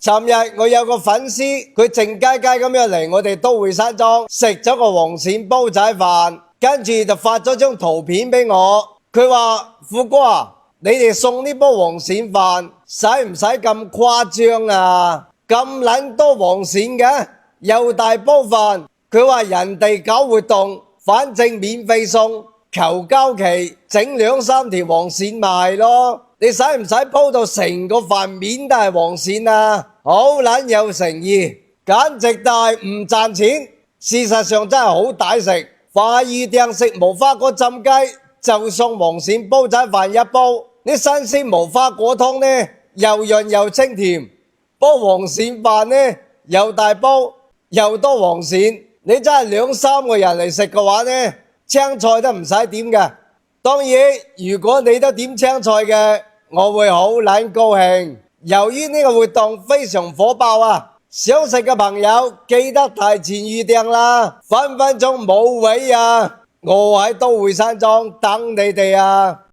尋日我有個粉絲，佢靜雞雞咁樣嚟我哋都會山莊食咗個黃鱔煲仔飯，跟住就發咗張圖片俾我。佢話：富哥啊，你哋送呢煲黃鱔飯使唔使咁誇張啊？咁撚多黃鱔嘅，又大煲飯。佢話人哋搞活動，反正免費送，求交期整2、3條黃鱔賣咯。你使唔使鋪到成個飯面都係黃鱔啊？好撚有誠意，簡直大唔賺錢。事實上真係好抵食。快預訂食無花果浸雞，就送黃鱔煲仔飯一煲。啲新鮮無花果湯呢，又潤又清甜。煲黃鱔飯呢，又大煲又多黃鱔。你真係2、3個人嚟食嘅話呢，青菜都唔使點嘅。當然，如果你都點青菜嘅，我會好撚高興。由於呢個活動非常火爆啊，想食嘅朋友記得提前預訂啦，分分鐘冇位啊！我喺都會山莊等你哋啊！